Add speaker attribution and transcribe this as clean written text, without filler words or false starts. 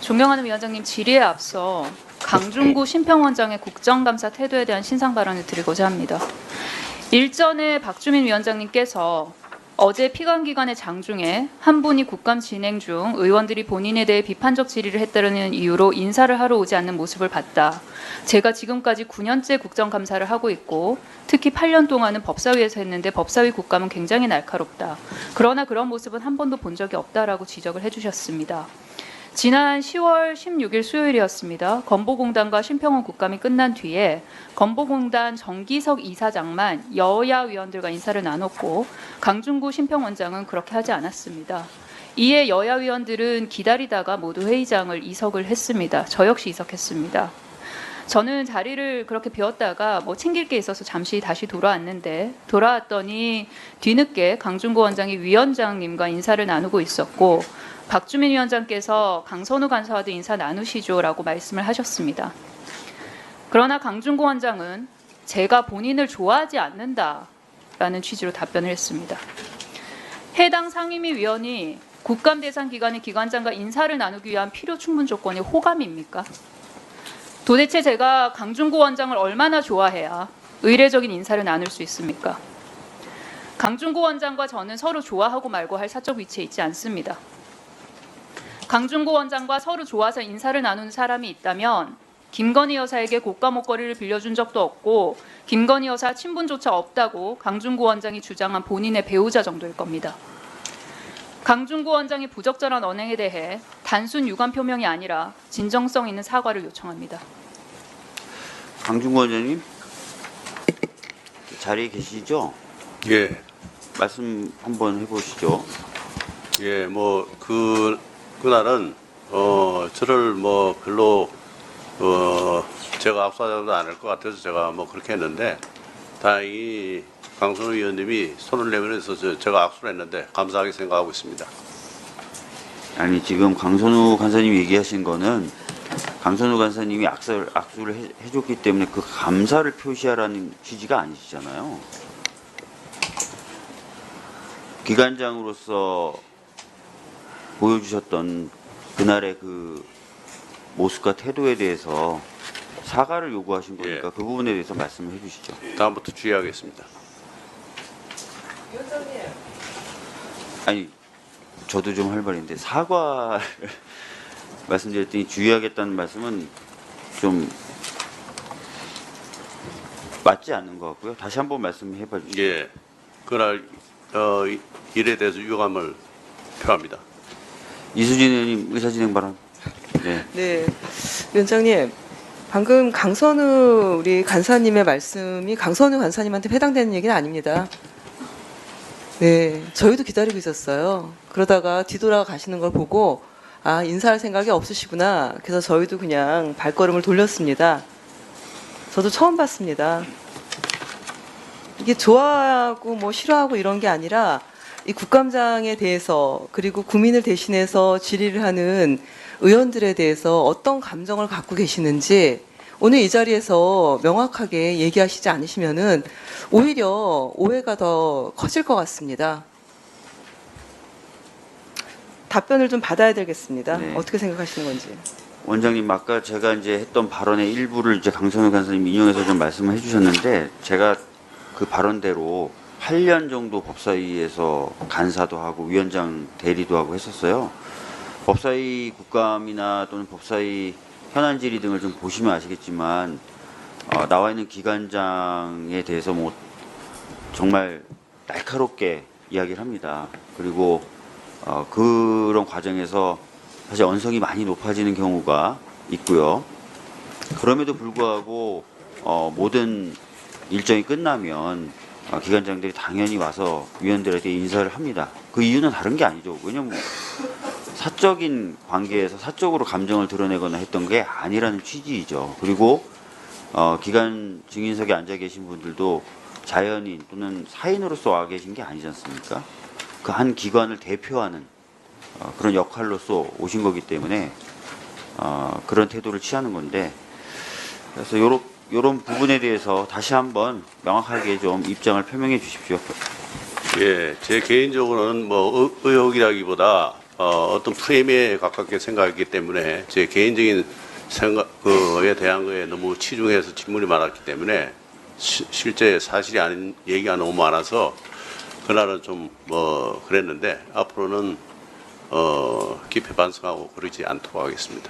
Speaker 1: 존경하는 위원장님, 질의에 앞서 강준구 심평원장의 국정감사 태도에 대한 신상 발언을 드리고자 합니다. 일전에 박주민 위원장님께서 어제 피감기관의 장중에 한 분이 국감 진행 중 의원들이 본인에 대해 비판적 질의를 했다는 이유로 인사를 하러 오지 않는 모습을 봤다. 제가 지금까지 9년째 국정감사를 하고 있고 특히 8년 동안은 법사위에서 했는데 법사위 국감은 굉장히 날카롭다. 그러나 그런 모습은 한 번도 본 적이 없다라고 지적을 해주셨습니다. 지난 10월 16일 수요일이었습니다. 건보공단과 심평원 국감이 끝난 뒤에 건보공단 정기석 이사장만 여야 위원들과 인사를 나눴고 강준구 심평원장은 그렇게 하지 않았습니다. 이에 여야 위원들은 기다리다가 모두 회의장을 이석을 했습니다. 저 역시 이석했습니다. 저는 자리를 그렇게 비웠다가 챙길 게 있어서 잠시 다시 돌아왔는데 돌아왔더니 뒤늦게 강준구 원장이 위원장님과 인사를 나누고 있었고 박주민 위원장께서 강선우 간사와도 인사 나누시죠라고 말씀을 하셨습니다. 그러나 강준구 원장은 제가 본인을 좋아하지 않는다라는 취지로 답변을 했습니다. 해당 상임위 위원이 국감 대상 기관의 기관장과 인사를 나누기 위한 필요 충분 조건이 호감입니까? 도대체 제가 강준구 원장을 얼마나 좋아해야 의례적인 인사를 나눌 수 있습니까? 강준구 원장과 저는 서로 좋아하고 말고 할 사적 위치에 있지 않습니다. 강준구 원장과 서로 좋아서 인사를 나누는 사람이 있다면 김건희 여사에게 고가 목걸이를 빌려준 적도 없고 김건희 여사 친분조차 없다고 강준구 원장이 주장한 본인의 배우자 정도일 겁니다. 강준구 원장의 부적절한 언행에 대해 단순 유감 표명이 아니라 진정성 있는 사과를 요청합니다.
Speaker 2: 강준구 원장님 자리에 계시죠?
Speaker 3: 예,
Speaker 2: 말씀 한번 해보시죠.
Speaker 3: 예, 그날은 저를 별로 제가 압수하지도 않을 것 같아서 제가 그렇게 했는데 다행히 강선우 의원님이 손을 내밀어서 제가 악수를 했는데 감사하게 생각하고 있습니다.
Speaker 2: 아니 지금 강선우 간사님이 얘기하신 거는 강선우 간사님이 악수를 해줬기 때문에 그 감사를 표시하라는 취지가 아니시잖아요. 기관장으로서 보여주셨던 그날의 그 모습과 태도에 대해서 사과를 요구하신 거니까
Speaker 3: 예.
Speaker 2: 그 부분에 대해서 말씀을 해주시죠.
Speaker 3: 다음부터 주의하겠습니다.
Speaker 2: 아니 저도 좀 할 말인데 사과를 말씀드렸더니 주의하겠다는 말씀은 좀 맞지 않는 것 같고요. 다시 한번 말씀해 봐주시죠.
Speaker 3: 예, 그날 일에 대해서 유감을 표합니다.
Speaker 2: 이수진 의원님 의사진행 발언. 네.
Speaker 4: 네, 위원장님, 방금 강선우 우리 간사님의 말씀이 강선우 간사님한테 해당되는 얘기는 아닙니다. 네, 저희도 기다리고 있었어요. 그러다가 뒤돌아 가시는 걸 보고 아, 인사할 생각이 없으시구나. 그래서 저희도 그냥 발걸음을 돌렸습니다. 저도 처음 봤습니다. 이게 좋아하고 싫어하고 이런 게 아니라 이 국감장에 대해서 그리고 국민을 대신해서 질의를 하는 의원들에 대해서 어떤 감정을 갖고 계시는지 오늘 이 자리에서 명확하게 얘기하시지 않으시면은 오히려 오해가 더 커질 것 같습니다. 답변을 좀 받아야 되겠습니다.
Speaker 2: 네.
Speaker 4: 어떻게 생각하시는 건지.
Speaker 2: 원장님 아까 제가 이제 했던 발언의 일부를 이제 강선우 간사님 인용해서 좀 말씀을 해주셨는데 제가 그 발언대로 8년 정도 법사위에서 간사도 하고 위원장 대리도 하고 했었어요. 법사위 국감이나 또는 법사위 현안 질의 등을 좀 보시면 아시겠지만 나와 있는 기관장에 대해서 정말 날카롭게 이야기를 합니다. 그리고 그런 과정에서 사실 언성이 많이 높아지는 경우가 있고요. 그럼에도 불구하고 모든 일정이 끝나면 기관장들이 당연히 와서 위원들에게 인사를 합니다. 그 이유는 다른 게 아니죠. 왜냐면 사적인 관계에서 사적으로 감정을 드러내거나 했던 게 아니라는 취지이죠. 그리고 기관 증인석에 앉아 계신 분들도 자연인 또는 사인으로서 와 계신 게 아니지 않습니까? 그 한 기관을 대표하는 그런 역할로서 오신 거기 때문에 그런 태도를 취하는 건데 그래서 이런 부분에 대해서 다시 한번 명확하게 좀 입장을 표명해 주십시오.
Speaker 3: 예, 제 개인적으로는 의혹이라기보다 어떤 프레임에 가깝게 생각했기 때문에 제 개인적인 생각에 대한 거에 너무 치중해서 질문이 많았기 때문에 실제 사실이 아닌 얘기가 너무 많아서 그날은 좀 뭐 그랬는데 앞으로는 깊이 반성하고 그러지 않도록 하겠습니다.